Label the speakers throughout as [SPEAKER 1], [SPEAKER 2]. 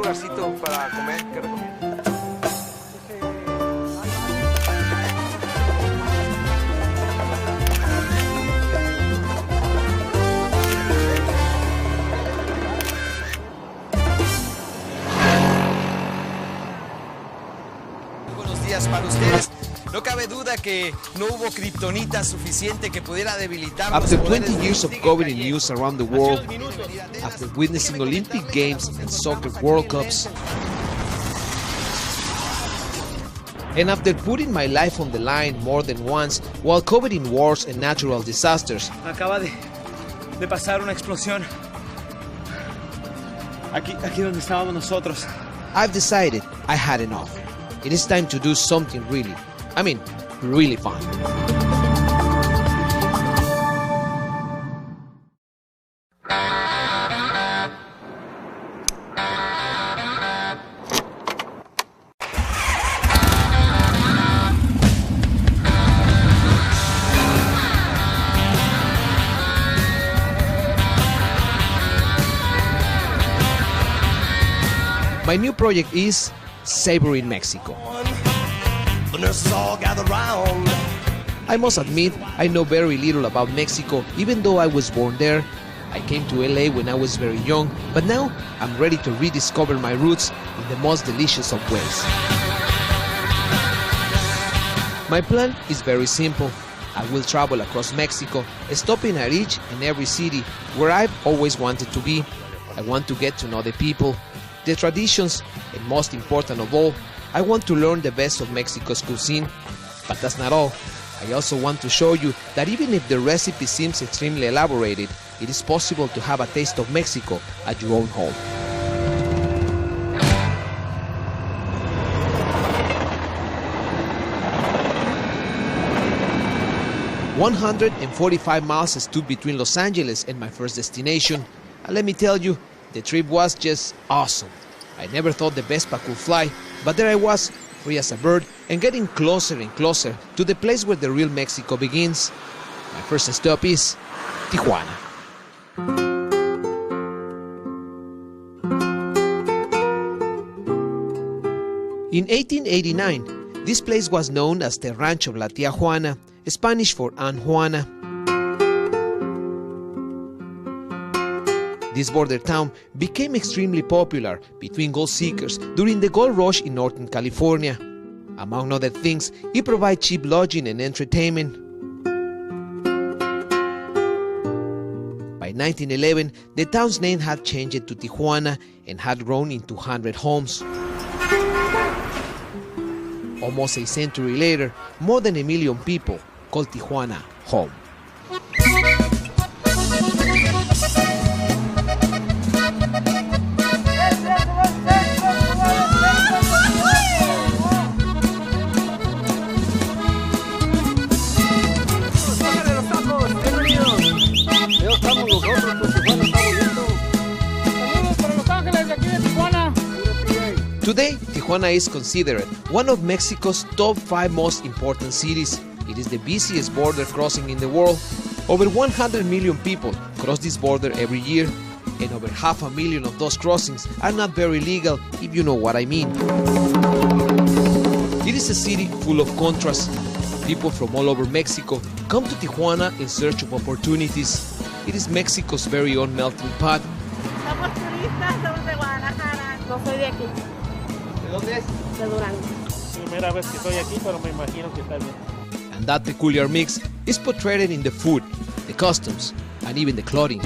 [SPEAKER 1] lugarcito para comer, ¿qué recomiendas?
[SPEAKER 2] Buenos días para ustedes. No cabe duda que no hubo kriptonita suficiente que pudiera debilitar.
[SPEAKER 3] After 20 years of covering news around the world, after witnessing Olympic Games and soccer World Cups, and after putting my life on the line more than once while covering wars and natural disasters,
[SPEAKER 4] acaba de pasar una explosión aquí donde estábamos nosotros.
[SPEAKER 3] I've decided I had enough. It is time to do something really fun. My new project is Savoring Mexico. I must admit, I know very little about Mexico, even though I was born there. I came to LA when I was very young, but now I'm ready to rediscover my roots in the most delicious of ways. My plan is very simple. I will travel across Mexico, stopping at each and every city where I've always wanted to be. I want to get to know the people, the traditions, and most important of all, I want to learn the best of Mexico's cuisine. But that's not all. I also want to show you that even if the recipe seems extremely elaborated, it is possible to have a taste of Mexico at your own home. "145 miles stood between Los Angeles and my first destination, and let me tell you, the trip was just awesome. I never thought the Vespa could fly, but there I was, free as a bird, and getting closer and closer to the place where the real Mexico begins. My first stop is Tijuana. In 1889, this place was known as the Rancho La Tía Juana, Spanish for Aunt Juana. This border town became extremely popular between gold seekers during the gold rush in Northern California. Among other things, it provides cheap lodging and entertainment. By 1911, the town's name had changed to Tijuana and had grown into 100 homes. Almost a century later, more than 1 million people call Tijuana home. Today, Tijuana is considered one of Mexico's top 5 most important cities. It is the busiest border crossing in the world. Over 100 million people cross this border every year, and over 500,000 of those crossings are not very legal, if you know what I mean. It is a city full of contrasts. People from all over Mexico come to Tijuana in search of opportunities. It is Mexico's very own melting pot.
[SPEAKER 5] Somos turistas, somos de Guadalajara. No soy de aquí.
[SPEAKER 1] ¿De dónde es?
[SPEAKER 5] De Durango.
[SPEAKER 4] Primera vez que estoy aquí, pero me imagino que está bien.
[SPEAKER 3] And that peculiar mix is portrayed in the food, the customs, and even the clothing.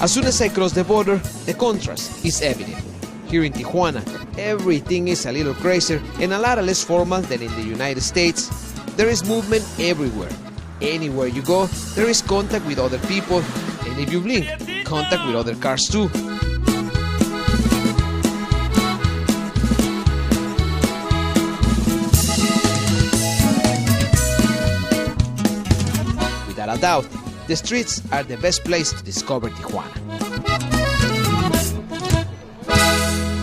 [SPEAKER 3] As soon as I cross the border, the contrast is evident. Here in Tijuana, everything is a little crazier and a lot less formal than in the United States. There is movement everywhere. Anywhere you go, there is contact with other people, and if you blink, contact with other cars too. Without a doubt, the streets are the best place to discover Tijuana.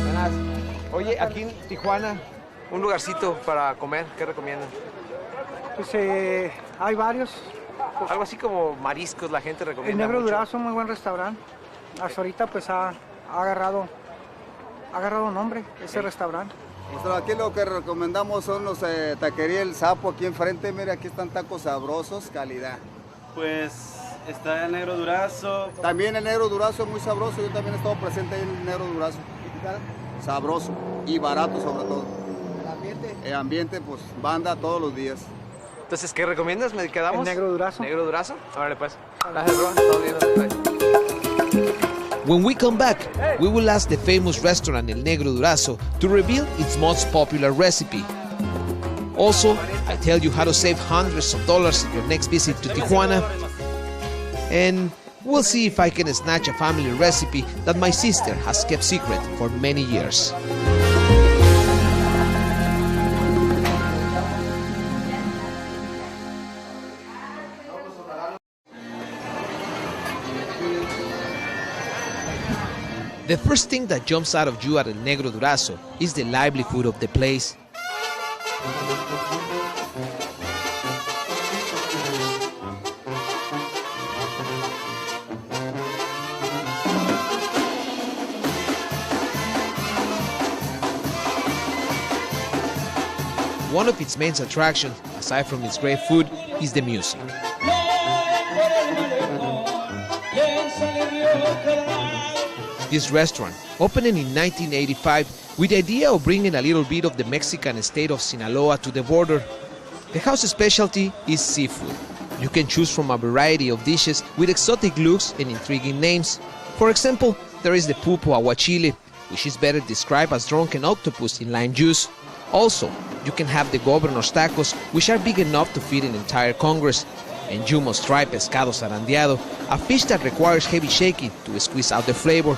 [SPEAKER 1] Buenas. Oye, aquí en Tijuana, un lugarcito para comer, ¿qué recomiendan?
[SPEAKER 6] Pues hay varios. mariscos.
[SPEAKER 1] Algo así como mariscos, la gente
[SPEAKER 6] El
[SPEAKER 1] recomienda
[SPEAKER 6] Negro
[SPEAKER 1] mucho.
[SPEAKER 6] Durazo, muy buen restaurante. Hasta ahorita pues ha agarrado nombre ese restaurante.
[SPEAKER 7] Pues aquí lo que recomendamos son los taquería El Sapo aquí enfrente. Mira, aquí están tacos sabrosos, calidad.
[SPEAKER 4] Pues está el Negro Durazo.
[SPEAKER 7] También el Negro Durazo muy sabroso. Yo también he estado presente ahí en el Negro Durazo. Sabroso y barato sobre todo. El ambiente, pues banda todos los días.
[SPEAKER 1] Entonces, ¿qué recomiendas? ¿Me quedamos?
[SPEAKER 6] El Negro Durazo.
[SPEAKER 1] ¿Negro Durazo? Órale, pues. Gracias, bro. Todo bien. Bye.
[SPEAKER 3] When we come back, we will ask the famous restaurant El Negro Durazo to reveal its most popular recipe. Also, I tell you how to save hundreds of dollars in your next visit to Tijuana. And we'll see if I can snatch a family recipe that my sister has kept secret for many years. The first thing that jumps out of you at El Negro Durazo is the livelihood of the place. One of its main attractions, aside from its great food, is the music. This restaurant, opening in 1985 with the idea of bringing a little bit of the Mexican state of Sinaloa to the border. The house specialty is seafood. You can choose from a variety of dishes with exotic looks and intriguing names. For example, there is the pulpo aguachile, which is better described as drunken octopus in lime juice. Also, you can have the governor's tacos, which are big enough to feed an entire Congress. And you must try pescado zarandeado, a fish that requires heavy shaking to squeeze out the flavor.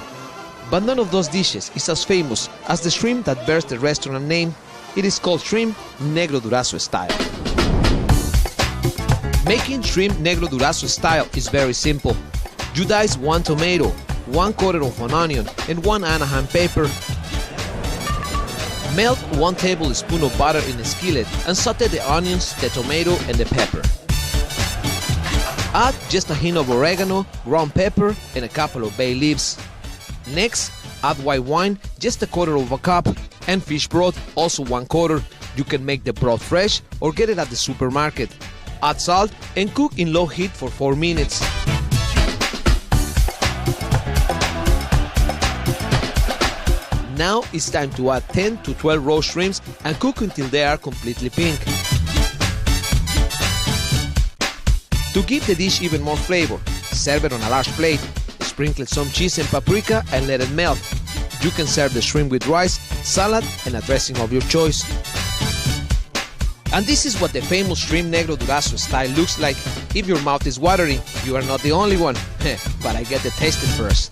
[SPEAKER 3] But none of those dishes is as famous as the shrimp that bears the restaurant name. It is called shrimp Negro Durazo style. Making shrimp Negro Durazo style is very simple. You dice 1 tomato, 1/4 of an onion, and 1 Anaheim pepper. Melt 1 tablespoon of butter in a skillet and saute the onions, the tomato, and the pepper. Add just a hint of oregano, ground pepper, and a couple of bay leaves. Next, add white wine, just 1/4 cup, and fish broth, also 1/4. You can make the broth fresh or get it at the supermarket. Add salt and cook in low heat for 4 minutes. Now it's time to add 10 to 12 raw shrimps and cook until they are completely pink. To give the dish even more flavor, serve it on a large plate, sprinkle some cheese and paprika and let it melt. You can serve the shrimp with rice, salad, and a dressing of your choice. And this is what the famous shrimp Negro Durazo style looks like. If your mouth is watering, you are not the only one. But I get the tasting first.